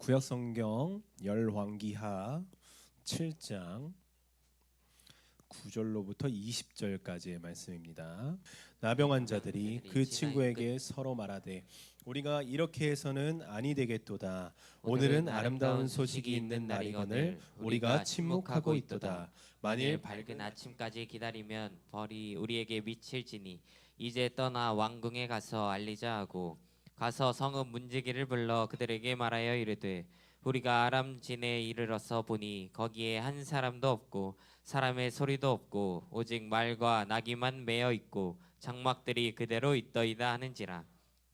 구약성경 열왕기하 7장 9절로부터 20절까지의 말씀입니다. 나병한 자들이 그 친구에게 서로 말하되 우리가 이렇게 해서는 아니 되겠도다. 오늘은 아름다운 소식이 있는 날이거늘 우리가 침묵하고 있도다. 만일 밝은 아침까지 기다리면 벌이 우리에게 미칠지니 이제 떠나 왕궁에 가서 알리자 하고 가서 성읍 문지기를 불러 그들에게 말하여 이르되 우리가 아람 진에 이르러서 보니 거기에 한 사람도 없고 사람의 소리도 없고 오직 말과 나귀만 매어 있고 장막들이 그대로 있더이다 하는지라.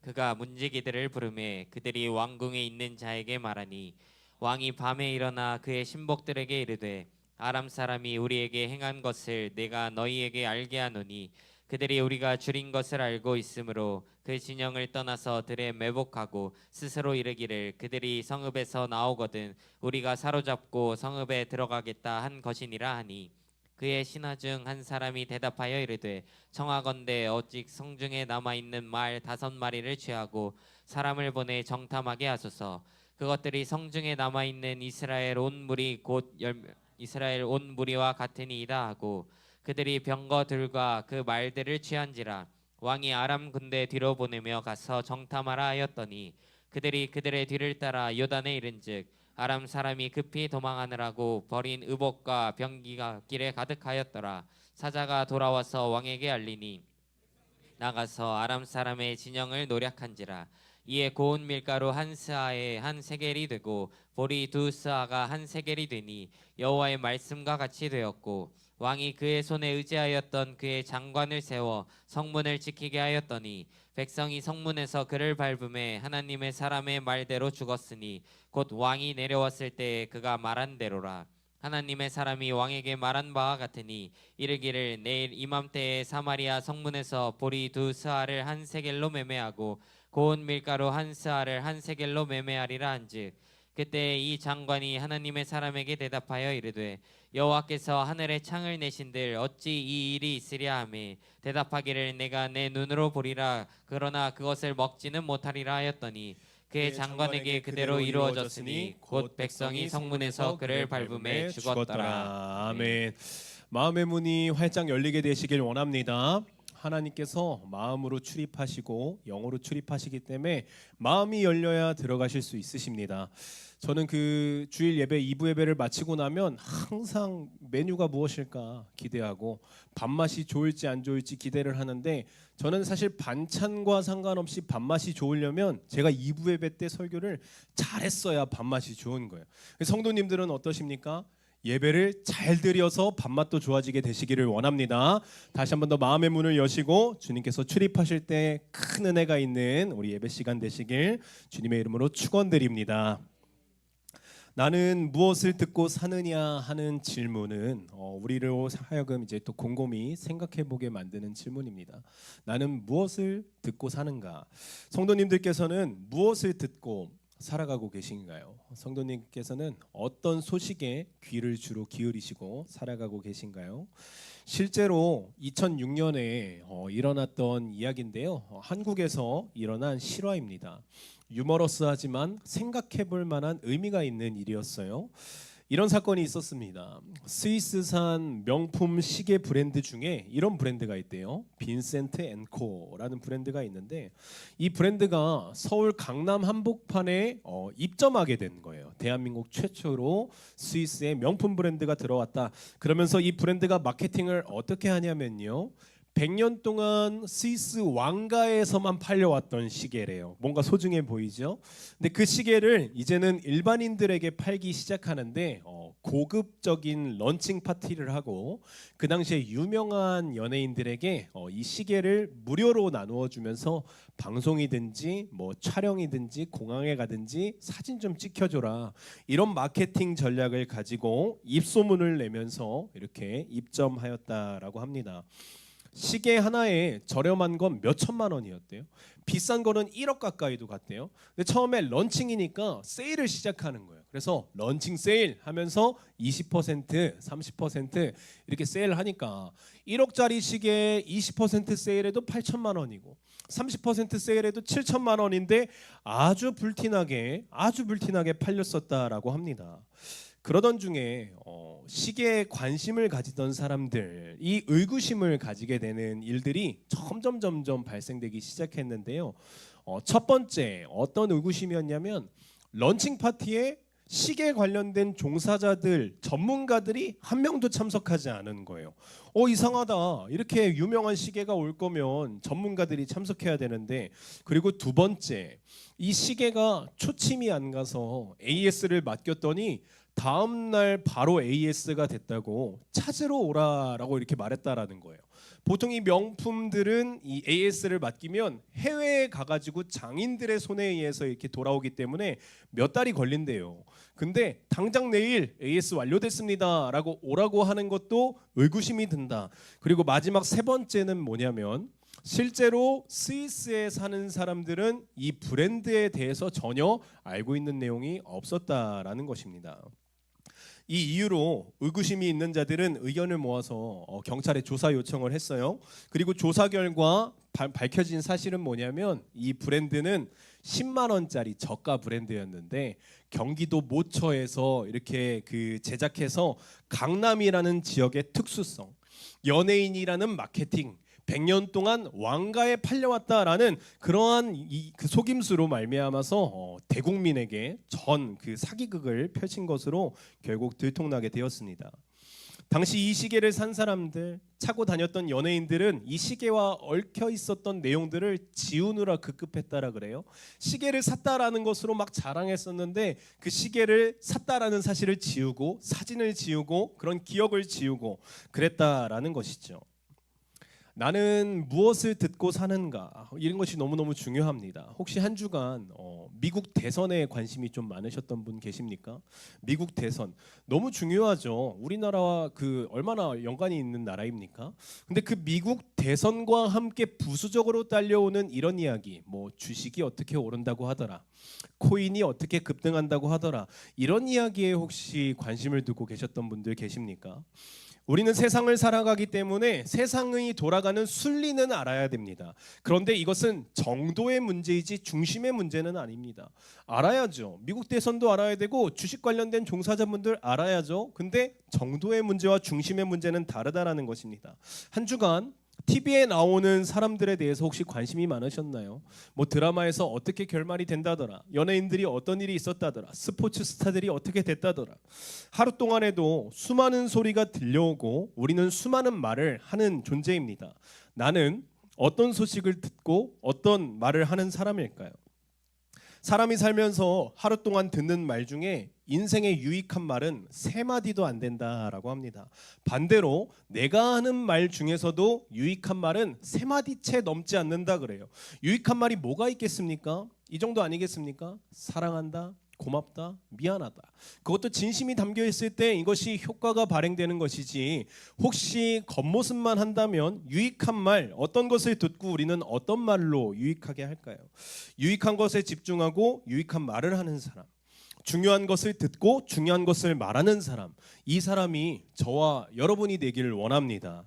그가 문지기들을 부르매 그들이 왕궁에 있는 자에게 말하니 왕이 밤에 일어나 그의 신복들에게 이르되 아람 사람이 우리에게 행한 것을 내가 너희에게 알게 하노니 그들이 우리가 줄인 것을 알고 있으므로 그 진영을 떠나서 들에 매복하고 스스로 이르기를 그들이 성읍에서 나오거든 우리가 사로잡고 성읍에 들어가겠다 한 것이니라 하니 그의 신하 중 한 사람이 대답하여 이르되 청하건대 오직 성중에 남아있는 말 5마리를 취하고 사람을 보내 정탐하게 하소서. 그것들이 성중에 남아있는 이스라엘 온 무리 곧 이스라엘 온 무리와 같으니이다 하고 그들이 병거들과 그 말들을 취한지라. 왕이 아람 군대 뒤로 보내며 가서 정탐하라 하였더니 그들이 그들의 뒤를 따라 요단에 이른즉 아람 사람이 급히 도망하느라고 버린 의복과 병기가 길에 가득하였더라. 사자가 돌아와서 왕에게 알리니 나가서 아람 사람의 진영을 노략한지라. 이에 고운 밀가루 한 스아에 한 세겔이 되고 보리 2스아가 한 세겔이 되니 여호와의 말씀과 같이 되었고 왕이 그의 손에 의지하였던 그의 장관을 세워 성문을 지키게 하였더니 백성이 성문에서 그를 밟음에 하나님의 사람의 말대로 죽었으니 곧 왕이 내려왔을 때에 그가 말한 대로라. 하나님의 사람이 왕에게 말한 바와 같으니 이르기를 내일 이맘때에 사마리아 성문에서 보리 2스아를 한 세겔로 매매하고 고운 밀가루 한 스아를 한 세겔로 매매하리라 한즉 그때 이 장관이 하나님의 사람에게 대답하여 이르되 여호와께서 하늘에 창을 내신들 어찌 이 일이 있으랴 하매 대답하기를 내가 내 눈으로 보리라 그러나 그것을 먹지는 못하리라 하였더니 그의 장관에게 그대로 이루어졌으니 곧 백성이 성문에서 그를 밟음에 죽었더라. 아멘. 마음의 문이 활짝 열리게 되시길 원합니다. 하나님께서 마음으로 출입하시고 영으로 출입하시기 때문에 마음이 열려야 들어가실 수 있으십니다. 저는 그 주일 예배 2부 예배를 마치고 나면 항상 메뉴가 무엇일까 기대하고 밥맛이 좋을지 안 좋을지 기대를 하는데 저는 사실 반찬과 상관없이 밥맛이 좋으려면 제가 2부 예배 때 설교를 잘했어야 밥맛이 좋은 거예요. 성도님들은 어떠십니까? 예배를 잘 드려서 밥맛도 좋아지게 되시기를 원합니다. 다시 한 번 더 마음의 문을 여시고 주님께서 출입하실 때 큰 은혜가 있는 우리 예배 시간 되시길 주님의 이름으로 축원드립니다. 나는 무엇을 듣고 사느냐 하는 질문은 우리로 하여금 이제 또 곰곰이 생각해 보게 만드는 질문입니다. 나는 무엇을 듣고 사는가? 성도님들께서는 무엇을 듣고 살아가고 계신가요? 성도님께서는 어떤 소식에 귀를 주로 기울이시고 살아가고 계신가요? 실제로 2006년에 일어났던 이야기인데요. 한국에서 일어난 실화입니다. 유머러스하지만 생각해볼 만한 의미가 있는 일이었어요. 이런 사건이 있었습니다. 스위스산 명품 시계 브랜드 중에 이런 브랜드가 있대요. 빈센트 앤 코라는 브랜드가 있는데 이 브랜드가 서울 강남 한복판에 입점하게 된 거예요. 대한민국 최초로 스위스의 명품 브랜드가 들어왔다. 그러면서 이 브랜드가 마케팅을 어떻게 하냐면요. 100년 동안 스위스 왕가에서만 팔려왔던 시계래요. 뭔가 소중해 보이죠? 근데 그 시계를 이제는 일반인들에게 팔기 시작하는데 고급적인 런칭 파티를 하고 그 당시에 유명한 연예인들에게 이 시계를 무료로 나누어 주면서 방송이든지 뭐 촬영이든지 공항에 가든지 사진 좀 찍혀줘라. 이런 마케팅 전략을 가지고 입소문을 내면서 이렇게 입점하였다라고 합니다. 시계 하나에 저렴한 건 몇 천만 원이었대요. 비싼 거는 1억 가까이도 갔대요. 근데 처음에 런칭이니까 세일을 시작하는 거예요. 그래서 런칭 세일 하면서 20%, 30% 이렇게 세일을 하니까 1억짜리 시계 20% 세일해도 8천만 원이고 30% 세일해도 7천만 원인데 아주 불티나게 팔렸었다라고 합니다. 그러던 중에 시계에 관심을 가지던 사람들이 의구심을 가지게 되는 일들이 점점 발생되기 시작했는데요. 첫 번째 어떤 의구심이었냐면 런칭 파티에 시계 관련된 종사자들, 전문가들이 한 명도 참석하지 않은 거예요. 이상하다. 이렇게 유명한 시계가 올 거면 전문가들이 참석해야 되는데. 그리고 두 번째, 이 시계가 초침이 안 가서 AS를 맡겼더니 다음 날 바로 AS가 됐다고 찾으러 오라라고 이렇게 말했다라는 거예요. 보통 이 명품들은 이 AS를 맡기면 해외에 가가지고 장인들의 손에 의해서 이렇게 돌아오기 때문에 몇 달이 걸린대요. 근데 당장 내일 AS 완료됐습니다라고 오라고 하는 것도 의구심이 든다. 그리고 마지막 세 번째는 뭐냐면 실제로 스위스에 사는 사람들은 이 브랜드에 대해서 전혀 알고 있는 내용이 없었다라는 것입니다. 이 이유로 의구심이 있는 자들은 의견을 모아서 경찰에 조사 요청을 했어요. 그리고 조사 결과 밝혀진 사실은 뭐냐면 이 브랜드는 10만 원짜리 저가 브랜드였는데 경기도 모처에서 이렇게 그 제작해서 강남이라는 지역의 특수성, 연예인이라는 마케팅, 100년 동안 왕가에 팔려왔다라는 그러한 그 속임수로 말미암아서 대국민에게 전 그 사기극을 펼친 것으로 결국 들통나게 되었습니다. 당시 이 시계를 산 사람들, 차고 다녔던 연예인들은 이 시계와 얽혀 있었던 내용들을 지우느라 급급했다라 그래요. 시계를 샀다라는 것으로 막 자랑했었는데 그 시계를 샀다라는 사실을 지우고 사진을 지우고 그런 기억을 지우고 그랬다라는 것이죠. 나는 무엇을 듣고 사는가 이런 것이 너무너무 중요합니다. 혹시 한 주간 미국 대선에 관심이 좀 많으셨던 분 계십니까? 미국 대선 너무 중요하죠. 우리나라와 그 얼마나 연관이 있는 나라입니까? 근데 그 미국 대선과 함께 부수적으로 딸려오는 이런 이야기, 뭐 주식이 어떻게 오른다고 하더라, 코인이 어떻게 급등한다고 하더라, 이런 이야기에 혹시 관심을 두고 계셨던 분들 계십니까? 우리는 세상을 살아가기 때문에 세상의 돌아가는 순리는 알아야 됩니다. 그런데 이것은 정도의 문제이지 중심의 문제는 아닙니다. 알아야죠. 미국 대선도 알아야 되고 주식 관련된 종사자분들 알아야죠. 근데 정도의 문제와 중심의 문제는 다르다라는 것입니다. 한 주간 TV에 나오는 사람들에 대해서 혹시 관심이 많으셨나요? 뭐 드라마에서 어떻게 결말이 된다더라, 연예인들이 어떤 일이 있었다더라, 스포츠 스타들이 어떻게 됐다더라. 하루 동안에도 수많은 소리가 들려오고 우리는 수많은 말을 하는 존재입니다. 나는 어떤 소식을 듣고 어떤 말을 하는 사람일까요? 사람이 살면서 하루 동안 듣는 말 중에 인생에 유익한 말은 3마디도 안 된다라고 합니다. 반대로 내가 하는 말 중에서도 유익한 말은 3마디 채 넘지 않는다 그래요. 유익한 말이 뭐가 있겠습니까? 이 정도 아니겠습니까? 사랑한다, 고맙다, 미안하다. 그것도 진심이 담겨 있을 때 이것이 효과가 발행되는 것이지, 혹시 겉모습만 한다면 유익한 말, 어떤 것을 듣고 우리는 어떤 말로 유익하게 할까요? 유익한 것에 집중하고 유익한 말을 하는 사람, 중요한 것을 듣고 중요한 것을 말하는 사람, 이 사람이 저와 여러분이 되기를 원합니다.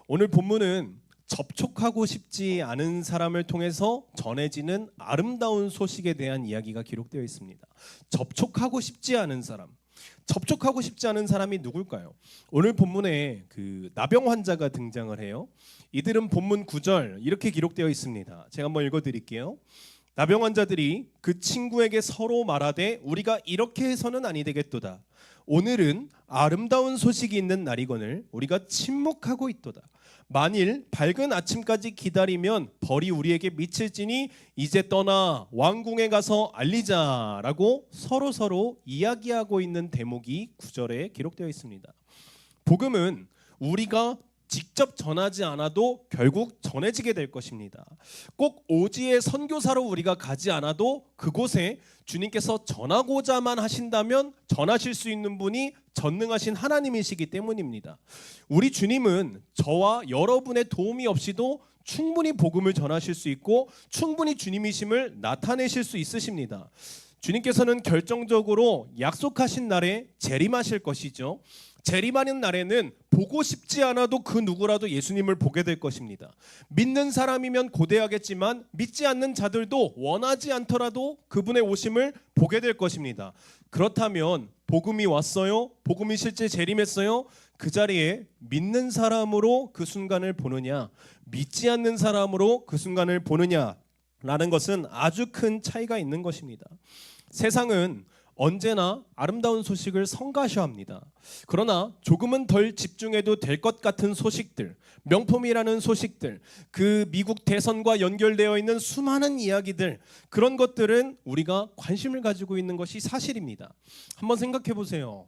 오늘 본문은 접촉하고 싶지 않은 사람을 통해서 전해지는 아름다운 소식에 대한 이야기가 기록되어 있습니다. 접촉하고 싶지 않은 사람, 접촉하고 싶지 않은 사람이 누굴까요? 오늘 본문에 그 나병 환자가 등장을 해요. 이들은 본문 9절 이렇게 기록되어 있습니다. 제가 한번 읽어드릴게요. 나병 환자들이 그 친구에게 서로 말하되 우리가 이렇게 해서는 아니 되겠도다. 오늘은 아름다운 소식이 있는 날이거늘 우리가 침묵하고 있도다. 만일 밝은 아침까지 기다리면 벌이 우리에게 미칠지니 이제 떠나 왕궁에 가서 알리자라고 서로 이야기하고 있는 대목이 9절에 기록되어 있습니다. 복음은 우리가 직접 전하지 않아도 결국 전해지게 될 것입니다. 꼭 오지의 선교사로 우리가 가지 않아도 그곳에 주님께서 전하고자만 하신다면 전하실 수 있는 분이 전능하신 하나님이시기 때문입니다. 우리 주님은 저와 여러분의 도움이 없이도 충분히 복음을 전하실 수 있고 충분히 주님이심을 나타내실 수 있으십니다. 주님께서는 결정적으로 약속하신 날에 재림하실 것이죠. 재림하는 날에는 보고 싶지 않아도 그 누구라도 예수님을 보게 될 것입니다. 믿는 사람이면 고대하겠지만 믿지 않는 자들도 원하지 않더라도 그분의 오심을 보게 될 것입니다. 그렇다면 복음이 왔어요? 복음이 실제 재림했어요? 그 자리에 믿는 사람으로 그 순간을 보느냐, 믿지 않는 사람으로 그 순간을 보느냐라는 것은 아주 큰 차이가 있는 것입니다. 세상은 언제나 아름다운 소식을 성가셔합니다. 그러나 조금은 덜 집중해도 될 것 같은 소식들, 명품이라는 소식들, 그 미국 대선과 연결되어 있는 수많은 이야기들, 그런 것들은 우리가 관심을 가지고 있는 것이 사실입니다. 한번 생각해 보세요.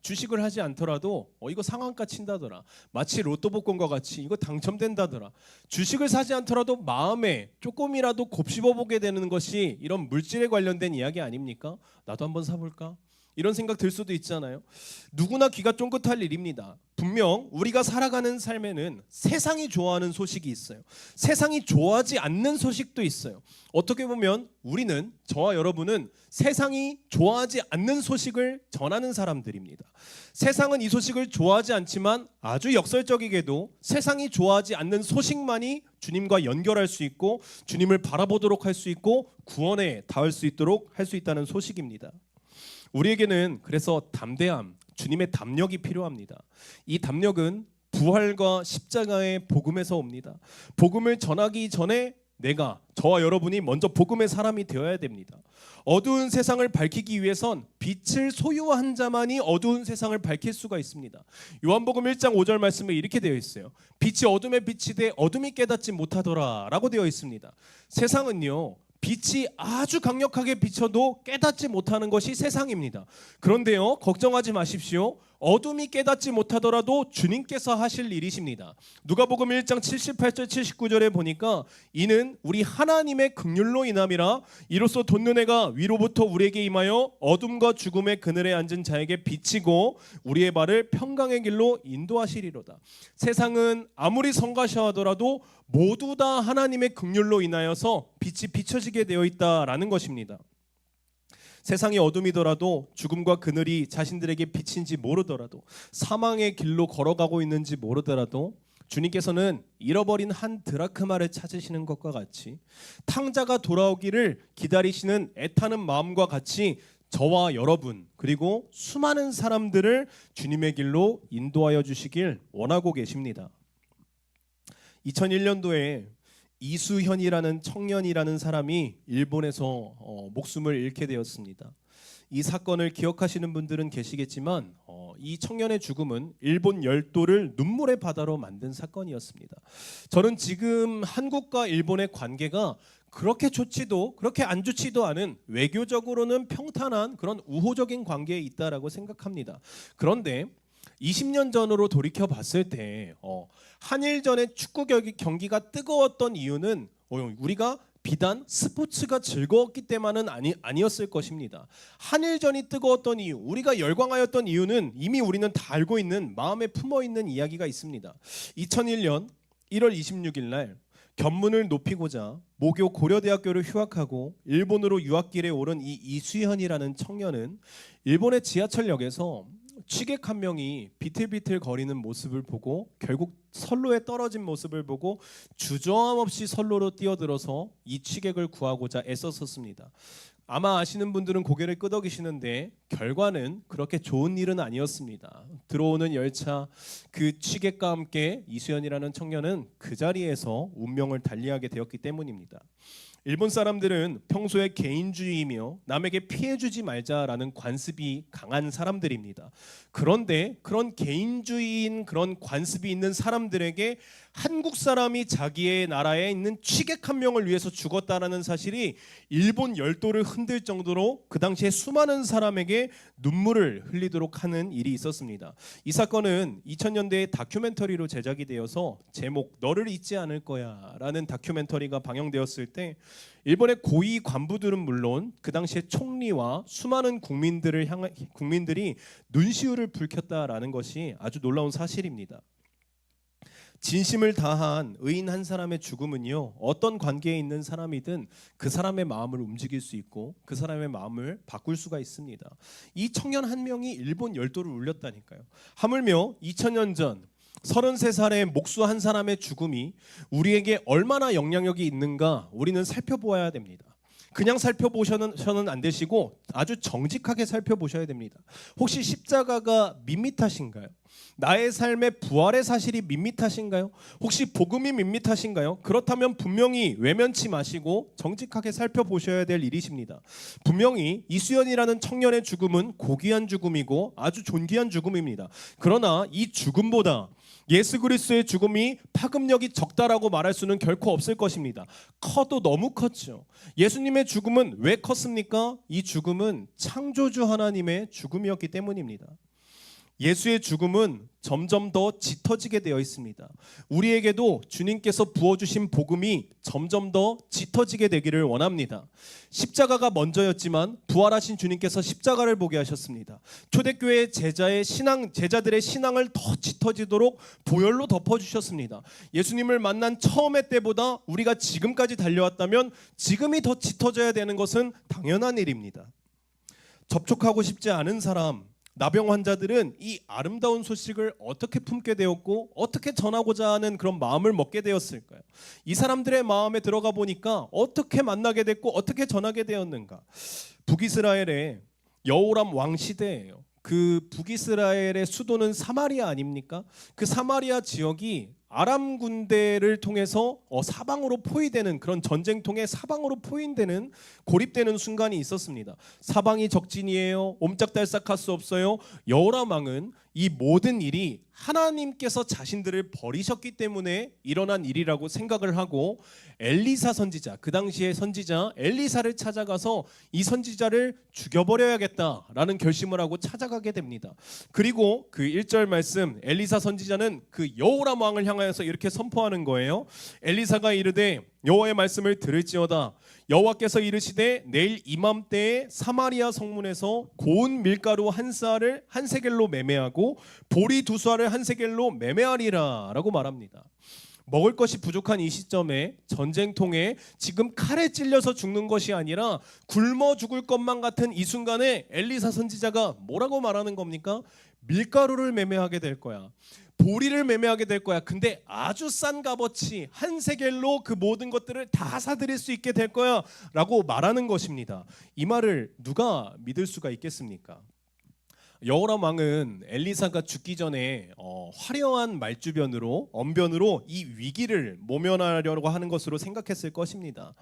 주식을 하지 않더라도 이거 상한가 친다더라, 마치 로또 복권과 같이 이거 당첨된다더라, 주식을 사지 않더라도 마음에 조금이라도 곱씹어 보게 되는 것이 이런 물질에 관련된 이야기 아닙니까? 나도 한번 사볼까? 이런 생각 들 수도 있잖아요. 누구나 귀가 쫑긋할 일입니다. 분명 우리가 살아가는 삶에는 세상이 좋아하는 소식이 있어요. 세상이 좋아하지 않는 소식도 있어요. 어떻게 보면 우리는, 저와 여러분은 세상이 좋아하지 않는 소식을 전하는 사람들입니다. 세상은 이 소식을 좋아하지 않지만 아주 역설적이게도 세상이 좋아하지 않는 소식만이 주님과 연결할 수 있고 주님을 바라보도록 할 수 있고 구원에 닿을 수 있도록 할 수 있다는 소식입니다. 우리에게는 그래서 담대함, 주님의 담력이 필요합니다. 이 담력은 부활과 십자가의 복음에서 옵니다. 복음을 전하기 전에 저와 여러분이 먼저 복음의 사람이 되어야 됩니다. 어두운 세상을 밝히기 위해선 빛을 소유한 자만이 어두운 세상을 밝힐 수가 있습니다. 요한복음 1장 5절 말씀에 이렇게 되어 있어요. 빛이 어둠에 비치되 어둠이 깨닫지 못하더라 라고 되어 있습니다. 세상은요, 빛이 아주 강력하게 비춰도 깨닫지 못하는 것이 세상입니다. 그런데요, 걱정하지 마십시오. 어둠이 깨닫지 못하더라도 주님께서 하실 일이십니다. 누가복음 1장 78절 79절에 보니까 이는 우리 하나님의 긍휼로 인함이라 이로써 돋는 해가 위로부터 우리에게 임하여 어둠과 죽음의 그늘에 앉은 자에게 비치고 우리의 발을 평강의 길로 인도하시리로다. 세상은 아무리 성가셔하더라도 모두 다 하나님의 긍휼로 인하여서 빛이 비춰지게 되어 있다라는 것입니다. 세상이 어둠이더라도 죽음과 그늘이 자신들에게 빛인지 모르더라도 사망의 길로 걸어가고 있는지 모르더라도 주님께서는 잃어버린 한 드라크마를 찾으시는 것과 같이 탕자가 돌아오기를 기다리시는 애타는 마음과 같이 저와 여러분 그리고 수많은 사람들을 주님의 길로 인도하여 주시길 원하고 계십니다. 2001년도에 이수현이라는 청년이라는 사람이 일본에서 목숨을 잃게 되었습니다. 이 사건을 기억하시는 분들은 계시겠지만 이 청년의 죽음은 일본 열도를 눈물의 바다로 만든 사건이었습니다. 저는 지금 한국과 일본의 관계가 그렇게 좋지도 그렇게 안 좋지도 않은 외교적으로는 평탄한 그런 우호적인 관계에 있다라고 생각합니다. 그런데 20년 전으로 돌이켜 봤을 때 한일전의 축구 경기가 뜨거웠던 이유는 우리가 비단 스포츠가 즐거웠기 때문은 아니었을 것입니다. 한일전이 뜨거웠던 이유, 우리가 열광하였던 이유는 이미 우리는 다 알고 있는 마음에 품어있는 이야기가 있습니다. 2001년 1월 26일 날 견문을 높이고자 모교 고려대학교를 휴학하고 일본으로 유학길에 오른 이 이수현이라는 청년은 일본의 지하철역에서 취객 한 명이 비틀비틀 거리는 모습을 보고 결국 선로에 떨어진 모습을 보고 주저함 없이 선로로 뛰어들어서 이 취객을 구하고자 애썼습니다. 아마 아시는 분들은 고개를 끄덕이시는데 결과는 그렇게 좋은 일은 아니었습니다. 들어오는 열차 그 취객과 함께 이수연이라는 청년은 그 자리에서 운명을 달리하게 되었기 때문입니다. 일본 사람들은 평소에 개인주의이며 남에게 피해주지 말자라는 관습이 강한 사람들입니다. 그런데 그런 개인주의인 그런 관습이 있는 사람들에게 한국 사람이 자기의 나라에 있는 취객 한 명을 위해서 죽었다라는 사실이 일본 열도를 흔들 정도로 그 당시에 수많은 사람에게 눈물을 흘리도록 하는 일이 있었습니다. 이 사건은 2000년대에 다큐멘터리로 제작이 되어서 제목 너를 잊지 않을 거야 라는 다큐멘터리가 방영되었을 때 일본의 고위 관부들은 물론 그 당시에 총리와 수많은 국민들이 눈시울을 붉혔다라는 것이 아주 놀라운 사실입니다. 진심을 다한 의인 한 사람의 죽음은요, 어떤 관계에 있는 사람이든 그 사람의 마음을 움직일 수 있고 그 사람의 마음을 바꿀 수가 있습니다. 이 청년 한 명이 일본 열도를 울렸다니까요. 하물며 2000년 전 33살의 목수 한 사람의 죽음이 우리에게 얼마나 영향력이 있는가 우리는 살펴보아야 됩니다. 그냥 살펴보셔는 안 되시고 아주 정직하게 살펴보셔야 됩니다. 혹시 십자가가 밋밋하신가요? 나의 삶의 부활의 사실이 밋밋하신가요? 혹시 복음이 밋밋하신가요? 그렇다면 분명히 외면치 마시고 정직하게 살펴보셔야 될 일이십니다. 분명히 이수연이라는 청년의 죽음은 고귀한 죽음이고 아주 존귀한 죽음입니다. 그러나 이 죽음보다 예수 그리스도의 죽음이 파급력이 적다라고 말할 수는 결코 없을 것입니다. 커도 너무 컸죠. 예수님의 죽음은 왜 컸습니까? 이 죽음은 창조주 하나님의 죽음이었기 때문입니다. 예수의 죽음은 점점 더 짙어지게 되어 있습니다. 우리에게도 주님께서 부어주신 복음이 점점 더 짙어지게 되기를 원합니다. 십자가가 먼저였지만 부활하신 주님께서 십자가를 보게 하셨습니다. 초대교회 제자들의 신앙을 더 짙어지도록 보혈로 덮어주셨습니다. 예수님을 만난 처음의 때보다 우리가 지금까지 달려왔다면 지금이 더 짙어져야 되는 것은 당연한 일입니다. 접촉하고 싶지 않은 사람, 나병 환자들은 이 아름다운 소식을 어떻게 품게 되었고 어떻게 전하고자 하는 그런 마음을 먹게 되었을까요? 이 사람들의 마음에 들어가 보니까 어떻게 만나게 됐고 어떻게 전하게 되었는가? 북이스라엘의 여호람 왕 시대예요. 그 북이스라엘의 수도는 사마리아 아닙니까? 그 사마리아 지역이 아람 군대를 통해서 사방으로 포위되는 그런 전쟁통에 사방으로 포위되는 고립되는 순간이 있었습니다. 사방이 적진이에요. 옴짝달싹할 수 없어요. 여호람 왕은 이 모든 일이 하나님께서 자신들을 버리셨기 때문에 일어난 일이라고 생각을 하고 엘리사 선지자, 그 당시의 선지자 엘리사를 찾아가서 이 선지자를 죽여버려야겠다라는 결심을 하고 찾아가게 됩니다. 그리고 그 1절 말씀, 엘리사 선지자는 그 여호람 왕을 향하여서 이렇게 선포하는 거예요. 엘리사가 이르되 여호와의 말씀을 들을지어다. 여호와께서 이르시되 내일 이맘때에 사마리아 성문에서 고운 밀가루 한 쌀을 한 세겔로 매매하고 보리 두 쌀을 한 세겔로 매매하리라 라고 말합니다. 먹을 것이 부족한 이 시점에 전쟁통에 지금 칼에 찔려서 죽는 것이 아니라 굶어 죽을 것만 같은 이 순간에 엘리사 선지자가 뭐라고 말하는 겁니까? 밀가루를 매매하게 될 거야. 보리를 매매하게 될 거야. 근데 아주 싼 값어치 한 세겔로 그 모든 것들을 다 사들일 수 있게 될 거야 라고 말하는 것입니다. 이 말을 누가 믿을 수가 있겠습니까? 여호람 왕은 엘리사가 죽기 전에 화려한 말주변으로 언변으로 이 위기를 모면하려고 하는 것으로 생각했을 것입니다.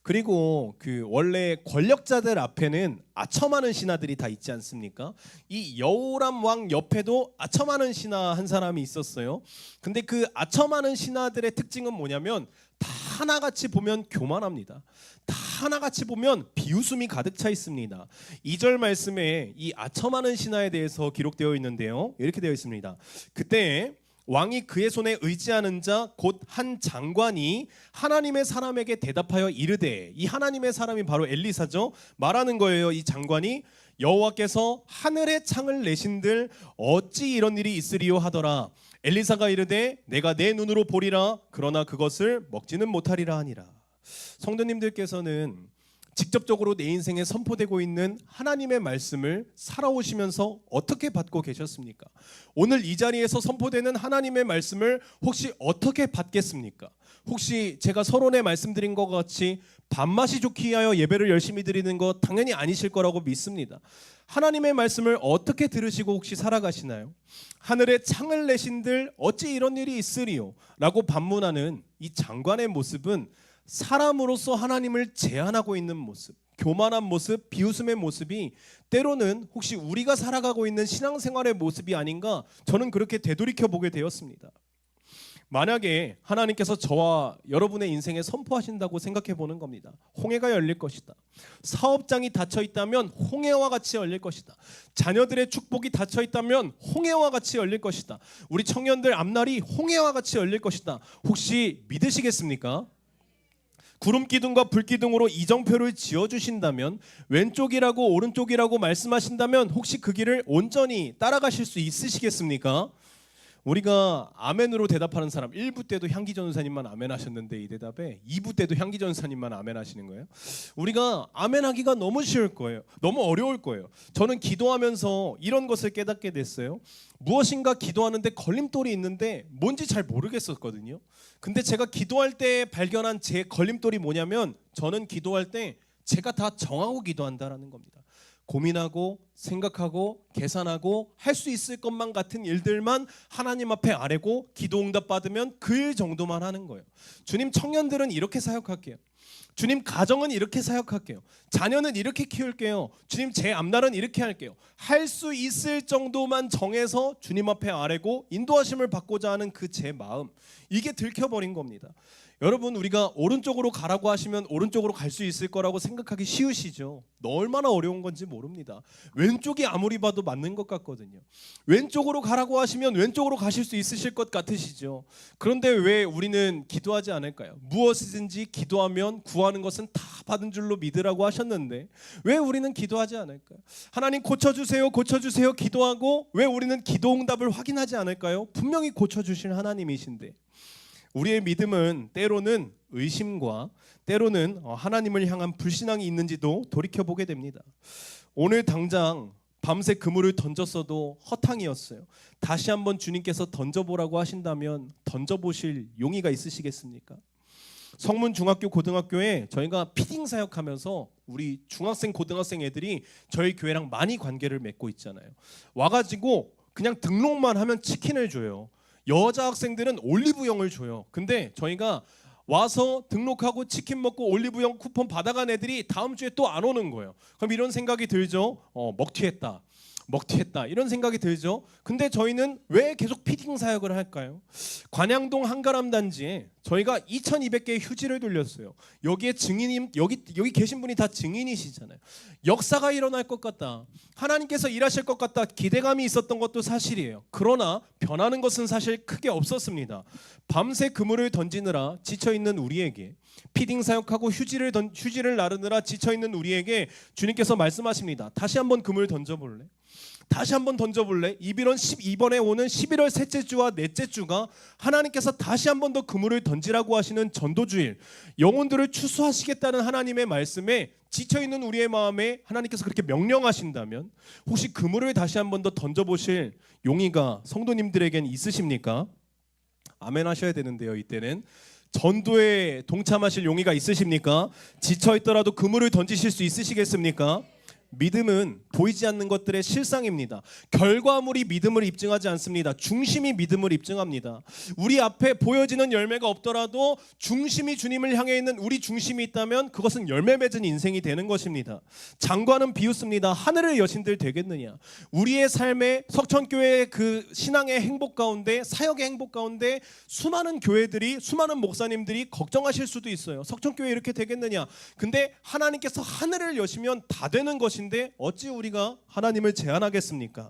그리고 그 원래 권력자들 앞에는 아첨하는 신하들이 다 있지 않습니까? 이 여호람 왕 옆에도 아첨하는 신하 한 사람이 있었어요. 근데 그 아첨하는 신하들의 특징은 뭐냐면 다 하나같이 보면 교만합니다. 다 하나같이 보면 비웃음이 가득 차 있습니다. 2절 말씀에 이 아첨하는 신하에 대해서 기록되어 있는데요. 이렇게 되어 있습니다. 그때 왕이 그의 손에 의지하는 자 곧 한 장관이 하나님의 사람에게 대답하여 이르되, 이 하나님의 사람이 바로 엘리사죠. 말하는 거예요. 이 장관이 여호와께서 하늘의 창을 내신들 어찌 이런 일이 있으리요 하더라. 엘리사가 이르되 내가 내 눈으로 보리라. 그러나 그것을 먹지는 못하리라 하니라. 성도님들께서는 직접적으로 내 인생에 선포되고 있는 하나님의 말씀을 살아오시면서 어떻게 받고 계셨습니까? 오늘 이 자리에서 선포되는 하나님의 말씀을 혹시 어떻게 받겠습니까? 혹시 제가 서론에 말씀드린 것 같이 밥맛이 좋기 위하여 예배를 열심히 드리는 것 당연히 아니실 거라고 믿습니다. 하나님의 말씀을 어떻게 들으시고 혹시 살아가시나요? 하늘에 창을 내신들 어찌 이런 일이 있으리요? 라고 반문하는 이 장관의 모습은 사람으로서 하나님을 제한하고 있는 모습, 교만한 모습, 비웃음의 모습이 때로는 혹시 우리가 살아가고 있는 신앙생활의 모습이 아닌가, 저는 그렇게 되돌이켜보게 되었습니다. 만약에 하나님께서 저와 여러분의 인생에 선포하신다고 생각해 보는 겁니다. 홍해가 열릴 것이다. 사업장이 닫혀 있다면 홍해와 같이 열릴 것이다. 자녀들의 축복이 닫혀 있다면 홍해와 같이 열릴 것이다. 우리 청년들 앞날이 홍해와 같이 열릴 것이다. 혹시 믿으시겠습니까? 구름 기둥과 불 기둥으로 이정표를 지어주신다면, 왼쪽이라고 오른쪽이라고 말씀하신다면 혹시 그 길을 온전히 따라가실 수 있으시겠습니까? 우리가 아멘으로 대답하는 사람 1부 때도 향기 전사님만 아멘 하셨는데 이 대답에 2부 때도 향기 전사님만 아멘 하시는 거예요. 우리가 아멘 하기가 너무 쉬울 거예요. 너무 어려울 거예요. 저는 기도하면서 이런 것을 깨닫게 됐어요. 무엇인가 기도하는데 걸림돌이 있는데 뭔지 잘 모르겠었거든요. 근데 제가 기도할 때 발견한 제 걸림돌이 뭐냐면 저는 기도할 때 제가 다 정하고 기도한다라는 겁니다. 고민하고 생각하고 계산하고 할 수 있을 것만 같은 일들만 하나님 앞에 아뢰고 기도 응답 받으면 그 정도만 하는 거예요. 주님, 청년들은 이렇게 사역할게요. 주님, 가정은 이렇게 사역할게요. 자녀는 이렇게 키울게요. 주님, 제 앞날은 이렇게 할게요. 할 수 있을 정도만 정해서 주님 앞에 아뢰고 인도하심을 받고자 하는 그 제 마음, 이게 들켜버린 겁니다. 여러분, 우리가 오른쪽으로 가라고 하시면 오른쪽으로 갈 수 있을 거라고 생각하기 쉬우시죠? 얼마나 어려운 건지 모릅니다. 왼쪽이 아무리 봐도 맞는 것 같거든요. 왼쪽으로 가라고 하시면 왼쪽으로 가실 수 있으실 것 같으시죠? 그런데 왜 우리는 기도하지 않을까요? 무엇이든지 기도하면 구하는 것은 다 받은 줄로 믿으라고 하셨는데 왜 우리는 기도하지 않을까요? 하나님 고쳐주세요, 고쳐주세요 기도하고 왜 우리는 기도 응답을 확인하지 않을까요? 분명히 고쳐주실 하나님이신데. 우리의 믿음은 때로는 의심과 때로는 하나님을 향한 불신앙이 있는지도 돌이켜보게 됩니다. 오늘 당장 밤새 그물을 던졌어도 허탕이었어요. 다시 한번 주님께서 던져보라고 하신다면 던져보실 용의가 있으시겠습니까? 성문 중학교 고등학교에 저희가 피딩 사역하면서 우리 중학생 고등학생 애들이 저희 교회랑 많이 관계를 맺고 있잖아요. 와가지고 그냥 등록만 하면 치킨을 줘요. 여자 학생들은 올리브영을 줘요. 근데 저희가 와서 등록하고 치킨 먹고 올리브영 쿠폰 받아간 애들이 다음 주에 또 안 오는 거예요. 그럼 이런 생각이 들죠. 먹튀했다. 이런 생각이 들죠. 근데 저희는 왜 계속 피딩 사역을 할까요? 관양동 한가람 단지에 저희가 2,200개의 휴지를 돌렸어요. 여기에 증인이 여기 계신 분이 다 증인이시잖아요. 역사가 일어날 것 같다. 하나님께서 일하실 것 같다. 기대감이 있었던 것도 사실이에요. 그러나 변하는 것은 사실 크게 없었습니다. 밤새 그물을 던지느라 지쳐 있는 우리에게 피딩 사역하고 휴지를 나르느라 지쳐 있는 우리에게 주님께서 말씀하십니다. 다시 한번 그물 던져볼래? 다시 한번 던져볼래? 이번에 오는 11월 셋째 주와 넷째 주가 하나님께서 다시 한번 더 그물을 던지라고 하시는 전도주일, 영혼들을 추수하시겠다는 하나님의 말씀에 지쳐있는 우리의 마음에 하나님께서 그렇게 명령하신다면 혹시 그물을 다시 한번 더 던져보실 용의가 성도님들에겐 있으십니까? 아멘 하셔야 되는데요. 이때는 전도에 동참하실 용의가 있으십니까? 지쳐있더라도 그물을 던지실 수 있으시겠습니까? 믿음은 보이지 않는 것들의 실상입니다. 결과물이 믿음을 입증하지 않습니다. 중심이 믿음을 입증합니다. 우리 앞에 보여지는 열매가 없더라도 중심이 주님을 향해 있는 우리 중심이 있다면 그것은 열매 맺은 인생이 되는 것입니다. 장관은 비웃습니다. 하늘의 여신들 되겠느냐. 우리의 삶의 석천교회의 그 신앙의 행복 가운데, 사역의 행복 가운데 수많은 교회들이, 수많은 목사님들이 걱정하실 수도 있어요. 석천교회 이렇게 되겠느냐. 근데 하나님께서 하늘을 여시면 다 되는 것인데 어찌 우리가 하나님을 제한하겠습니까?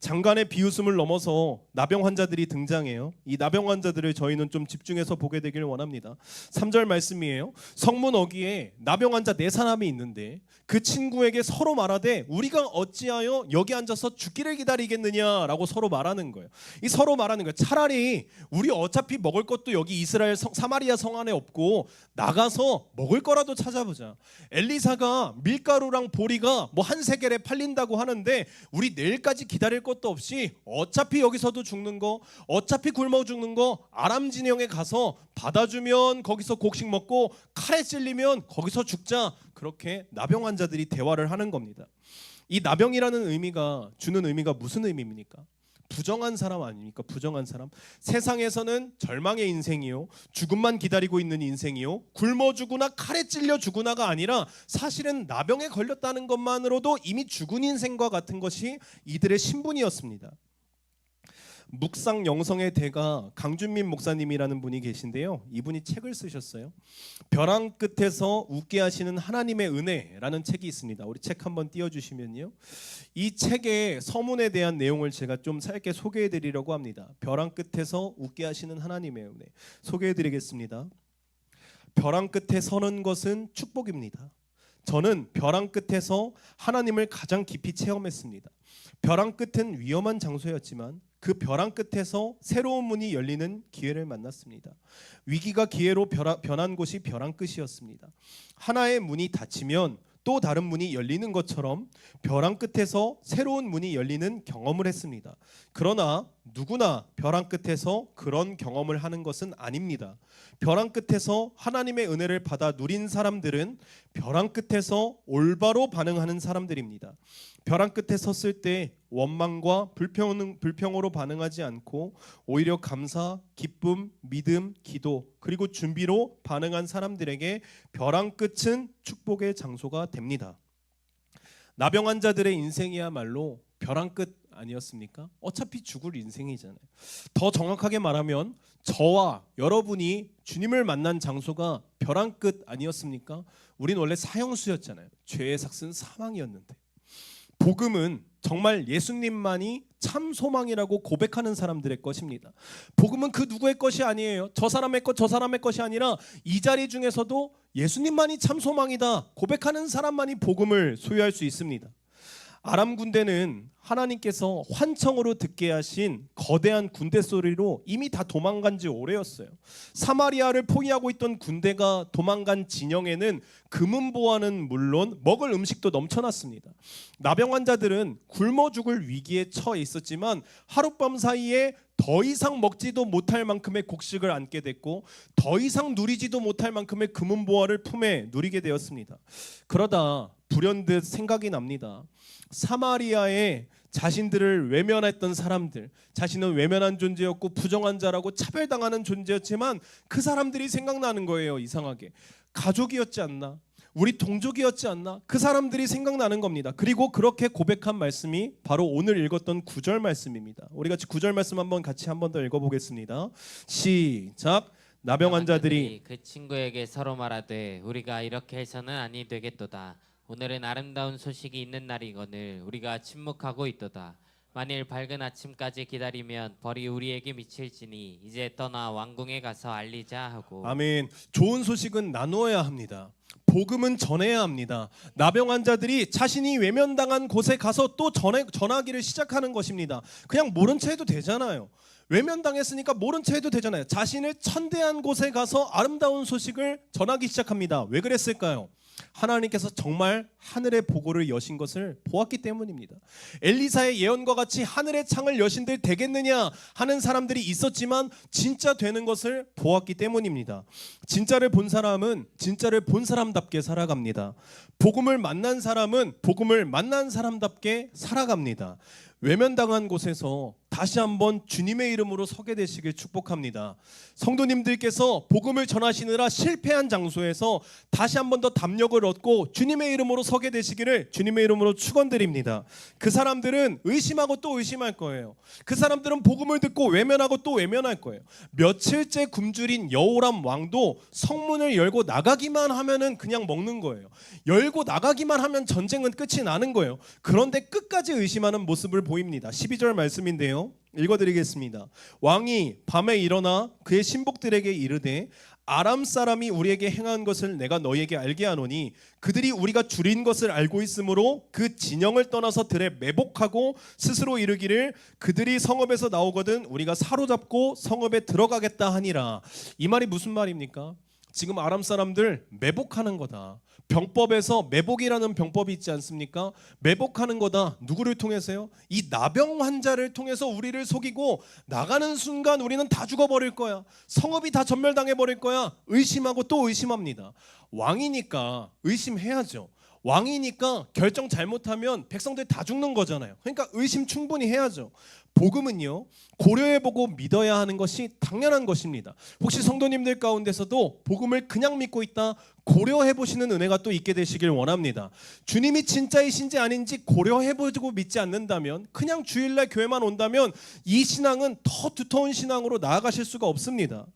장관의 비웃음을 넘어서 나병 환자들이 등장해요. 이 나병 환자들을 저희는 좀 집중해서 보게 되길 원합니다. 3절 말씀이에요. 성문 어귀에 나병 환자 4사람이 있는데 그 친구에게 서로 말하되 우리가 어찌하여 여기 앉아서 죽기를 기다리겠느냐라고 서로 말하는 거예요. 이 서로 말하는 거예요. 차라리 우리 어차피 먹을 것도 여기 이스라엘 사마리아 성 안에 없고 나가서 먹을 거라도 찾아보자. 엘리사가 밀가루랑 보리가 뭐 한 세겔에 팔린다고 하는데 우리 내일까지 기다릴 것도 없이 어차피 여기서도 죽는 거, 어차피 굶어 죽는 거 아람 진영에 가서 받아주면 거기서 곡식 먹고 칼에 찔리면 거기서 죽자. 그렇게 나병 환자들이 대화를 하는 겁니다. 이 나병이라는 의미가 주는 의미가 무슨 의미입니까? 부정한 사람 아닙니까? 부정한 사람. 세상에서는 절망의 인생이요, 죽음만 기다리고 있는 인생이요, 굶어 죽으나 칼에 찔려 죽으나가 아니라 사실은 나병에 걸렸다는 것만으로도 이미 죽은 인생과 같은 것이 이들의 신분이었습니다. 묵상 영성의 대가 강준민 목사님이라는 분이 계신데요. 이분이 책을 쓰셨어요. 벼랑 끝에서 웃게 하시는 하나님의 은혜라는 책이 있습니다. 우리 책 한번 띄워주시면요. 이 책의 서문에 대한 내용을 제가 좀 짧게 소개해드리려고 합니다. 벼랑 끝에서 웃게 하시는 하나님의 은혜 소개해드리겠습니다. 벼랑 끝에 서는 것은 축복입니다. 저는 벼랑 끝에서 하나님을 가장 깊이 체험했습니다. 벼랑 끝은 위험한 장소였지만 그 벼랑 끝에서 새로운 문이 열리는 기회를 만났습니다. 위기가 기회로 변한 곳이 벼랑 끝이었습니다. 하나의 문이 닫히면 또 다른 문이 열리는 것처럼 벼랑 끝에서 새로운 문이 열리는 경험을 했습니다. 그러나 누구나 벼랑 끝에서 그런 경험을 하는 것은 아닙니다. 벼랑 끝에서 하나님의 은혜를 받아 누린 사람들은 벼랑 끝에서 올바로 반응하는 사람들입니다. 벼랑 끝에 섰을 때 원망과 불평으로 반응하지 않고 오히려 감사, 기쁨, 믿음, 기도 그리고 준비로 반응한 사람들에게 벼랑 끝은 축복의 장소가 됩니다. 나병 환자들의 인생이야말로 벼랑 끝 아니었습니까? 어차피 죽을 인생이잖아요. 더 정확하게 말하면 저와 여러분이 주님을 만난 장소가 벼랑 끝 아니었습니까? 우린 원래 사형수였잖아요. 죄의 삭은 사망이었는데. 복음은 정말 예수님만이 참 소망이라고 고백하는 사람들의 것입니다. 복음은 그 누구의 것이 아니에요. 저 사람의 것, 저 사람의 것이 아니라 이 자리 중에서도 예수님만이 참 소망이다 고백하는 사람만이 복음을 소유할 수 있습니다. 아람 군대는 하나님께서 환청으로 듣게 하신 거대한 군대 소리로 이미 다 도망간 지 오래였어요. 사마리아를 포위하고 있던 군대가 도망간 진영에는 금은보화는 물론 먹을 음식도 넘쳐났습니다. 나병 환자들은 굶어 죽을 위기에 처해 있었지만 하룻밤 사이에 더 이상 먹지도 못할 만큼의 곡식을 안게 됐고 더 이상 누리지도 못할 만큼의 금은보화를 품에 누리게 되었습니다. 그러다 불현듯 생각이 납니다. 사마리아에 자신들을 외면했던 사람들, 자신은 외면한 존재였고 부정한 자라고 차별당하는 존재였지만 그 사람들이 생각나는 거예요. 이상하게 가족이었지 않나? 우리 동족이었지 않나? 그 사람들이 생각나는 겁니다. 그리고 그렇게 고백한 말씀이 바로 오늘 읽었던 9절 말씀입니다. 우리 같이 9절 말씀 같이 한 번 더 읽어보겠습니다. 시작. 나병 환자들이 그 친구에게 서로 말하되 우리가 이렇게 해서는 아니 되겠도다. 오늘은 아름다운 소식이 있는 날이거늘 우리가 침묵하고 있도다. 만일 밝은 아침까지 기다리면 벌이 우리에게 미칠지니 이제 떠나 왕궁에 가서 알리자 하고. 아멘. 좋은 소식은 나누어야 합니다. 복음은 전해야 합니다. 나병 환자들이 자신이 외면당한 곳에 가서 또 전하기를 시작하는 것입니다. 그냥 모른 채 해도 되잖아요. 외면당했으니까 모른 채 해도 되잖아요. 자신을 천대한 곳에 가서 아름다운 소식을 전하기 시작합니다. 왜 그랬을까요? 하나님께서 정말 하늘의 보고를 여신 것을 보았기 때문입니다. 엘리사의 예언과 같이 하늘의 창을 여신들 되겠느냐 하는 사람들이 있었지만 진짜 되는 것을 보았기 때문입니다. 진짜를 본 사람은 진짜를 본 사람답게 살아갑니다. 복음을 만난 사람은 복음을 만난 사람답게 살아갑니다. 외면당한 곳에서 다시 한번 주님의 이름으로 서게 되시길 축복합니다. 성도님들께서 복음을 전하시느라 실패한 장소에서 다시 한번 더 담력을 얻고 주님의 이름으로 서게 되시기를 주님의 이름으로 축원드립니다. 그 사람들은 의심하고 또 의심할 거예요. 그 사람들은 복음을 듣고 외면하고 또 외면할 거예요. 며칠째 굶주린 여호람 왕도 성문을 열고 나가기만 하면은 그냥 먹는 거예요. 열고 나가기만 하면 전쟁은 끝이 나는 거예요. 그런데 끝까지 의심하는 모습을 보입니다. 12절 말씀인데요. 읽어드리겠습니다. 왕이 밤에 일어나 그의 신복들에게 이르되 아람 사람이 우리에게 행한 것을 내가 너희에게 알게 하노니 그들이 우리가 줄인 것을 알고 있으므로 그 진영을 떠나서 들에 매복하고 스스로 이르기를 그들이 성읍에서 나오거든 우리가 사로잡고 성읍에 들어가겠다 하니라. 이 말이 무슨 말입니까? 지금 아람 사람들 매복하는 거다. 병법에서 매복이라는 병법이 있지 않습니까? 매복하는 거다. 누구를 통해서요? 이 나병 환자를 통해서 우리를 속이고 나가는 순간 우리는 다 죽어버릴 거야. 성읍이 다 전멸당해 버릴 거야. 의심하고 또 의심합니다. 왕이니까 의심해야죠. 왕이니까 결정 잘못하면 백성들 다 죽는 거잖아요. 그러니까 의심 충분히 해야죠. 복음은요, 고려해보고 믿어야 하는 것이 당연한 것입니다. 혹시 성도님들 가운데서도 복음을 그냥 믿고 있다 고려해보시는 은혜가 또 있게 되시길 원합니다. 주님이 진짜이신지 아닌지 고려해보고 믿지 않는다면, 그냥 주일날 교회만 온다면 이 신앙은 더 두터운 신앙으로 나아가실 수가 없습니다.